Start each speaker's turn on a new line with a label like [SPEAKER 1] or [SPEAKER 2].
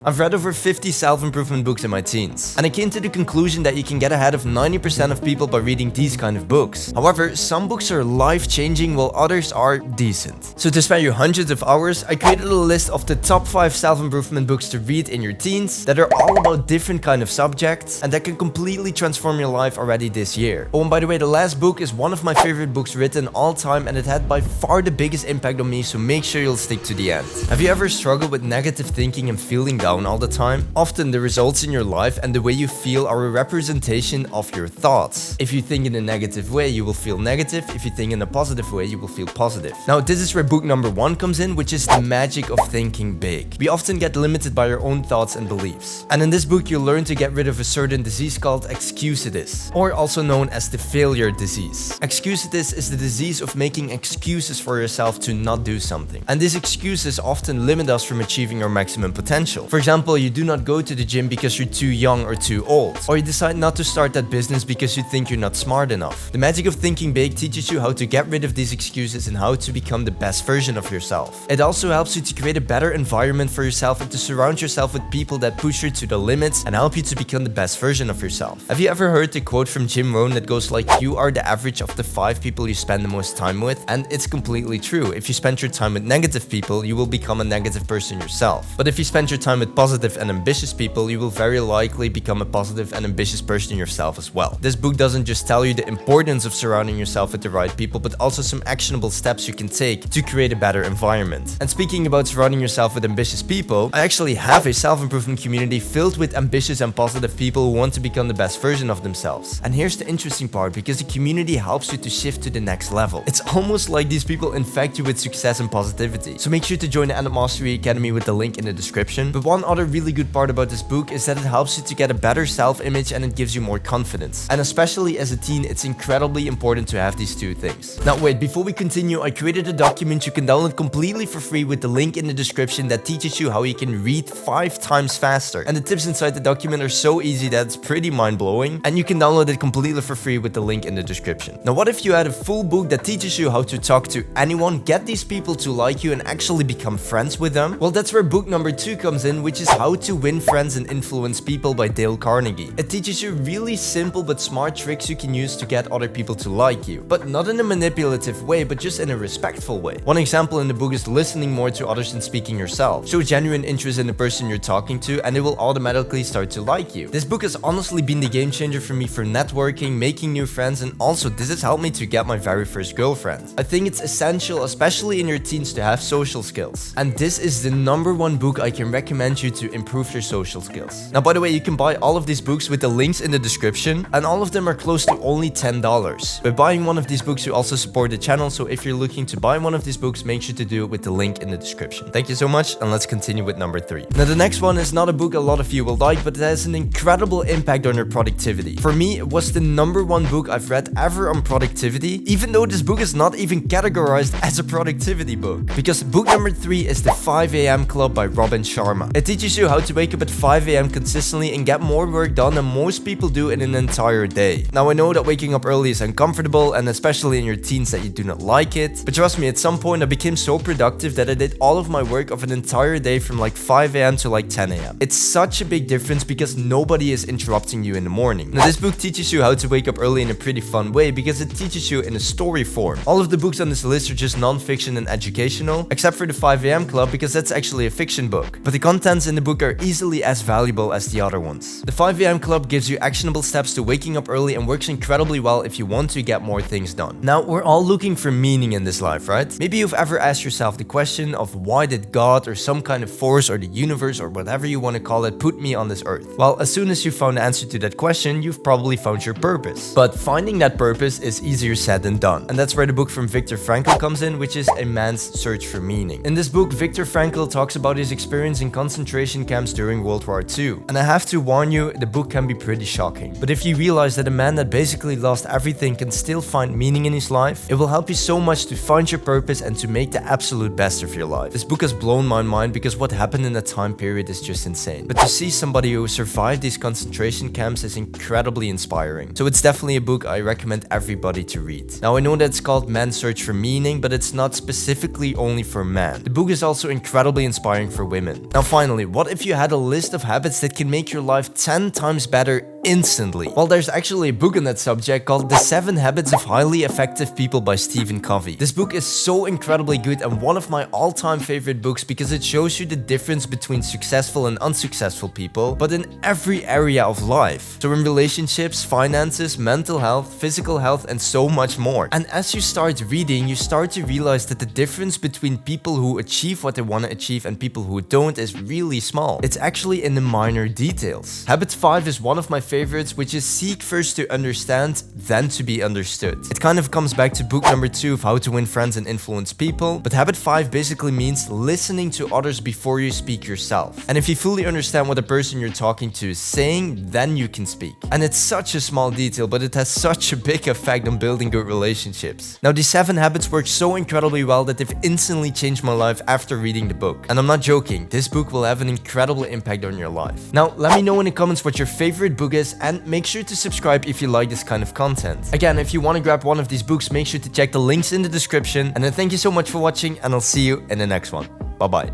[SPEAKER 1] I've read over 50 self-improvement books in my teens, and I came to the conclusion that you can get ahead of 90% of people by reading these kind of books. However, some books are life-changing while others are decent. So to spare you hundreds of hours, I created a list of the top 5 self-improvement books to read in your teens that are all about different kind of subjects and that can completely transform your life already this year. Oh, and by the way, the last book is one of my favorite books written all time, and it had by far the biggest impact on me, so make sure you'll stick to the end. Have you ever struggled with negative thinking and feeling down all the time? Often the results in your life and the way you feel are a representation of your thoughts. If you think in a negative way, you will feel negative. If you think in a positive way, you will feel positive. Now, this is where book number 1 comes in, which is the magic of thinking big. We often get limited by our own thoughts and beliefs. And in this book, you'll learn to get rid of a certain disease called excusitis, or also known as the failure disease. Excusitis is the disease of making excuses for yourself to not do something. And these excuses often limit us from achieving our maximum potential. For example, you do not go to the gym because you're too young or too old, or you decide not to start that business because you think you're not smart enough. The magic of thinking big teaches you how to get rid of these excuses and how to become the best version of yourself. It also helps you to create a better environment for yourself and to surround yourself with people that push you to the limits and help you to become the best version of yourself. Have you ever heard the quote from Jim Rohn that goes like, "You are the average of the 5 people you spend the most time with"? And it's completely true. If you spend your time with negative people, you will become a negative person yourself. But if you spend your time with positive and ambitious people, you will very likely become a positive and ambitious person yourself as well. This book doesn't just tell you the importance of surrounding yourself with the right people, but also some actionable steps you can take to create a better environment. And speaking about surrounding yourself with ambitious people, I actually have a self-improvement community filled with ambitious and positive people who want to become the best version of themselves. And here's the interesting part, because the community helps you to shift to the next level. It's almost like these people infect you with success and positivity. So make sure to join the End Up Mastery Academy with the link in the description. But one other really good part about this book is that it helps you to get a better self-image and it gives you more confidence. And especially as a teen, it's incredibly important to have these two things. Now wait, before we continue, I created a document you can download completely for free with the link in the description that teaches you how you can read 5 times faster. And the tips inside the document are so easy that it's pretty mind-blowing, and you can download it completely for free with the link in the description. Now what if you had a full book that teaches you how to talk to anyone, get these people to like you and actually become friends with them? Well, that's where book number 2 comes in, which is How to Win Friends and Influence People by Dale Carnegie. It teaches you really simple but smart tricks you can use to get other people to like you, but not in a manipulative way, but just in a respectful way. One example in the book is listening more to others than speaking yourself. Show genuine interest in the person you're talking to and they will automatically start to like you. This book has honestly been the game changer for me for networking, making new friends, and also this has helped me to get my very first girlfriend. I think it's essential, especially in your teens, to have social skills. And this is the number 1 book I can recommend you to improve your social skills. Now, by the way, you can buy all of these books with the links in the description, and all of them are close to only $10. By buying one of these books, you also support the channel, so if you're looking to buy one of these books, make sure to do it with the link in the description. Thank you so much, and let's continue with number 3. Now, the next one is not a book a lot of you will like, but it has an incredible impact on your productivity. For me, it was the number 1 book I've read ever on productivity, even though this book is not even categorized as a productivity book. Because book number 3 is The 5 AM Club by Robin Sharma. It teaches you how to wake up at 5 AM consistently and get more work done than most people do in an entire day. Now, I know that waking up early is uncomfortable, and especially in your teens that you do not like it, but trust me, at some point I became so productive that I did all of my work of an entire day from like 5 AM to like 10 AM. It's such a big difference because nobody is interrupting you in the morning. Now, this book teaches you how to wake up early in a pretty fun way because it teaches you in a story form. All of the books on this list are just non-fiction and educational, except for The 5 AM Club because that's actually a fiction book. But the contents in the book are easily as valuable as the other ones. The 5 AM Club gives you actionable steps to waking up early and works incredibly well if you want to get more things done. Now, we're all looking for meaning in this life, right? Maybe you've ever asked yourself the question of why did God or some kind of force or the universe or whatever you want to call it put me on this earth? Well, as soon as you found the answer to that question, you've probably found your purpose. But finding that purpose is easier said than done. And that's where the book from Viktor Frankl comes in, which is A Man's Search for Meaning. In this book, Viktor Frankl talks about his experience in concentration camps during World War II. And I have to warn you, the book can be pretty shocking. But if you realize that a man that basically lost everything can still find meaning in his life, it will help you so much to find your purpose and to make the absolute best of your life. This book has blown my mind because what happened in that time period is just insane. But to see somebody who survived these concentration camps is incredibly inspiring. So it's definitely a book I recommend everybody to read. Now, I know that it's called Man's Search for Meaning, but it's not specifically only for men. The book is also incredibly inspiring for women. Now finally, finally, what if you had a list of habits that can make your life 10 times better instantly? Well, there's actually a book on that subject called The 7 Habits of Highly Effective People by Stephen Covey. This book is so incredibly good and one of my all-time favorite books because it shows you the difference between successful and unsuccessful people, but in every area of life. So in relationships, finances, mental health, physical health, and so much more. And as you start reading, you start to realize that the difference between people who achieve what they want to achieve and people who don't is really small. It's actually in the minor details. Habit 5 is one of my favorites, which is seek first to understand, then to be understood. It kind of comes back to book number 2 of How to Win Friends and Influence People, but habit 5 basically means listening to others before you speak yourself. And if you fully understand what the person you're talking to is saying, then you can speak. And it's such a small detail, but it has such a big effect on building good relationships. Now, these 7 habits work so incredibly well that they've instantly changed my life after reading the book. And I'm not joking, this book will have an incredible impact on your life. Now, let me know in the comments what your favorite book is and make sure to subscribe if you like this kind of content. Again, if you want to grab one of these books, make sure to check the links in the description. And then thank you so much for watching and I'll see you in the next one. Bye bye.